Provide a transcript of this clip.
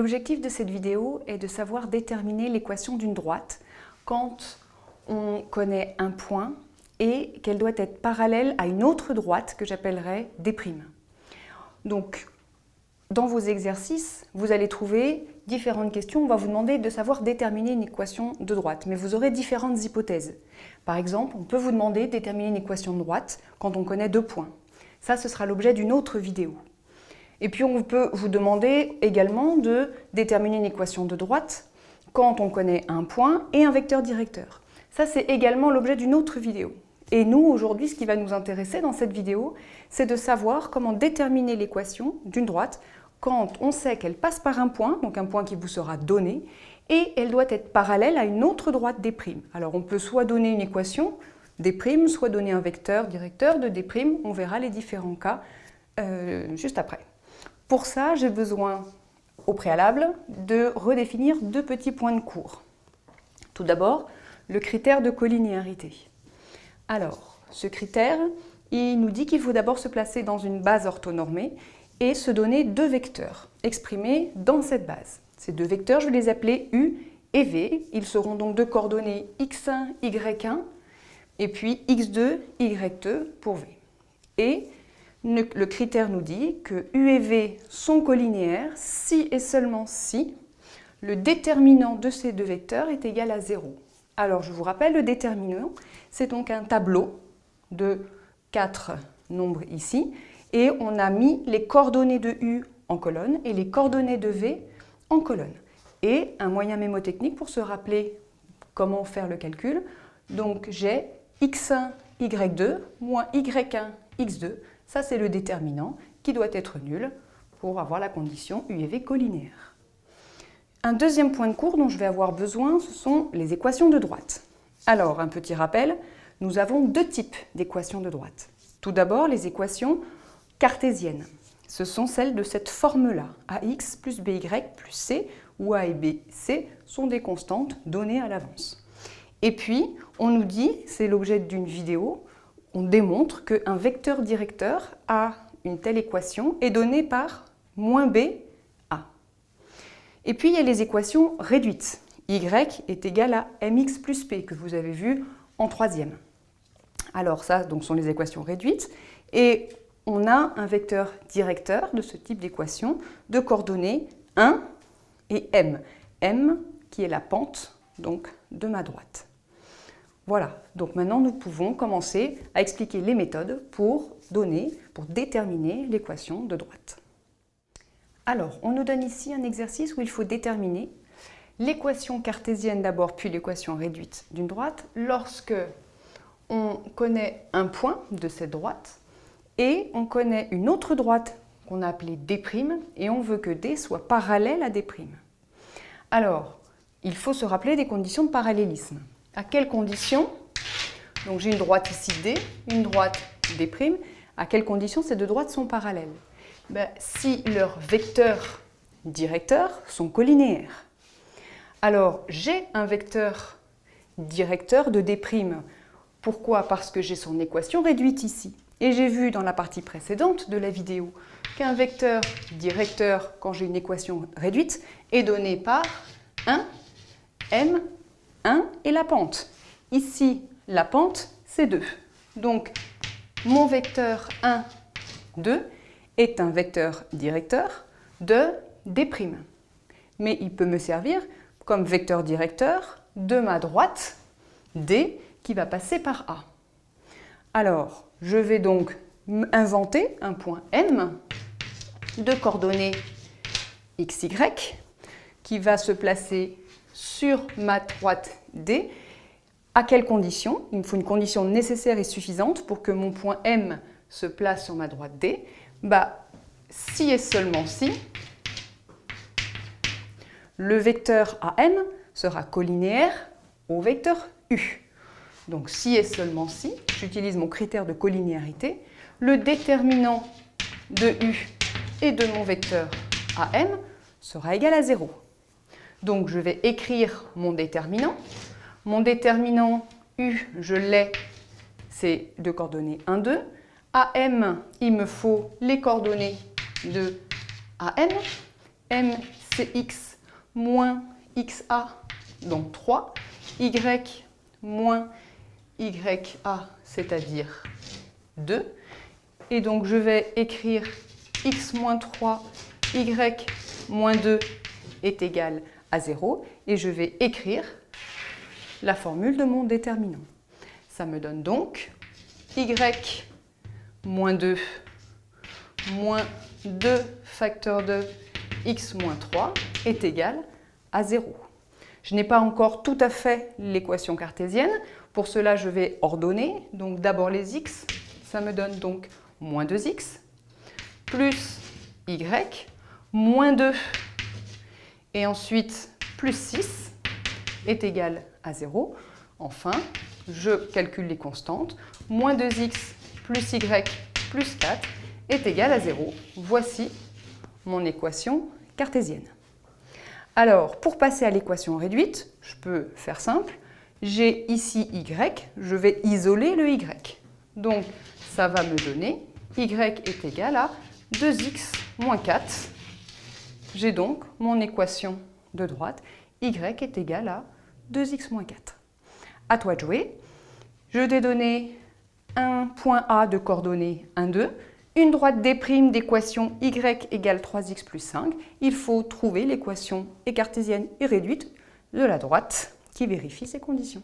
L'objectif de cette vidéo est de savoir déterminer l'équation d'une droite quand on connaît un point et qu'elle doit être parallèle à une autre droite que j'appellerai D'. Donc, dans vos exercices, vous allez trouver différentes questions. On va vous demander de savoir déterminer une équation de droite, mais vous aurez différentes hypothèses. Par exemple, on peut vous demander de déterminer une équation de droite quand on connaît deux points. Ça, ce sera l'objet d'une autre vidéo. Et puis, on peut vous demander également de déterminer une équation de droite quand on connaît un point et un vecteur directeur. Ça, c'est également l'objet d'une autre vidéo. Et nous, aujourd'hui, ce qui va nous intéresser dans cette vidéo, c'est de savoir comment déterminer l'équation d'une droite quand on sait qu'elle passe par un point, donc un point qui vous sera donné, et elle doit être parallèle à une autre droite D'. Alors, on peut soit donner une équation D', soit donner un vecteur directeur de D'. On verra les différents cas juste après. Pour ça, j'ai besoin, au préalable, de redéfinir deux petits points de cours. Tout d'abord, le critère de collinéarité. Alors, ce critère, il nous dit qu'il faut d'abord se placer dans une base orthonormée et se donner deux vecteurs exprimés dans cette base. Ces deux vecteurs, je vais les appeler U et V. Ils seront donc de coordonnées x1, y1 et puis x2, y2 pour V. Et le critère nous dit que U et V sont collinéaires si et seulement si le déterminant de ces deux vecteurs est égal à 0. Alors, je vous rappelle, le déterminant, c'est donc un tableau de 4 nombres ici, et on a mis les coordonnées de U en colonne et les coordonnées de V en colonne. Et un moyen mémotechnique pour se rappeler comment faire le calcul, donc j'ai x1, y2 moins y1, x2. Ça, c'est le déterminant qui doit être nul pour avoir la condition U et V collinéaires. Un deuxième point de cours dont je vais avoir besoin, ce sont les équations de droite. Alors, un petit rappel, nous avons deux types d'équations de droite. Tout d'abord, les équations cartésiennes. Ce sont celles de cette forme-là, ax plus by plus c, où a et b, c sont des constantes données à l'avance. Et puis, on nous dit, c'est l'objet d'une vidéo, on démontre qu'un vecteur directeur a une telle équation est donné par moins b, a. Et puis, il y a les équations réduites. Y est égal à mx plus p, que vous avez vu en troisième. Alors ça, donc, sont les équations réduites. Et on a un vecteur directeur de ce type d'équation de coordonnées 1 et m. M qui est la pente donc, de ma droite. Voilà, donc maintenant nous pouvons commencer à expliquer les méthodes pour déterminer l'équation de droite. Alors, on nous donne ici un exercice où il faut déterminer l'équation cartésienne d'abord, puis l'équation réduite d'une droite, lorsque on connaît un point de cette droite et on connaît une autre droite qu'on a appelée D', et on veut que D soit parallèle à D'. Alors, il faut se rappeler des conditions de parallélisme. À quelles conditions? Donc j'ai une droite ici D, une droite D'. À quelles conditions ces deux droites sont parallèles? Si leurs vecteurs directeurs sont collinéaires. Alors j'ai un vecteur directeur de D'. Pourquoi? Parce que j'ai son équation réduite ici. Et j'ai vu dans la partie précédente de la vidéo qu'un vecteur directeur, quand j'ai une équation réduite, est donné par 1, m, 1 et la pente. Ici, la pente, c'est 2. Donc, mon vecteur 1, 2 est un vecteur directeur de D'. Mais il peut me servir comme vecteur directeur de ma droite D qui va passer par A. Alors, je vais donc inventer un point M de coordonnées xy qui va se placer sur ma droite D. À quelles conditions? Il me faut une condition nécessaire et suffisante pour que mon point M se place sur ma droite D. Si et seulement si, le vecteur AM sera collinéaire au vecteur U. Donc si et seulement si, j'utilise mon critère de collinéarité, le déterminant de U et de mon vecteur AM sera égal à 0. Donc je vais écrire mon déterminant. Mon déterminant U, je l'ai, c'est de coordonnées 1, 2. AM, il me faut les coordonnées de AM. M, c'est x moins xa, donc 3, y moins ya, c'est-à-dire 2. Et donc je vais écrire x moins 3, y moins 2 est égal à 0. Et je vais écrire la formule de mon déterminant. Ça me donne donc y moins 2 facteur de x moins 3 est égal à 0. Je n'ai pas encore tout à fait l'équation cartésienne. Pour cela, je vais ordonner. Donc d'abord les x, ça me donne donc moins 2x, plus y, moins 2, et ensuite plus 6 est égal à 0. Enfin, je calcule les constantes. Moins 2x plus y plus 4 est égal à 0. Voici mon équation cartésienne. Alors, pour passer à l'équation réduite, je peux faire simple. J'ai ici y, je vais isoler le y. Donc, ça va me donner y est égal à 2x moins 4. J'ai donc mon équation de droite. Y est égal à 2x moins 4. À toi de jouer. Je t'ai donné un point A de coordonnées 1, 2. Une droite D' d'équation y égale 3x plus 5. Il faut trouver l'équation cartésienne et réduite de la droite qui vérifie ces conditions.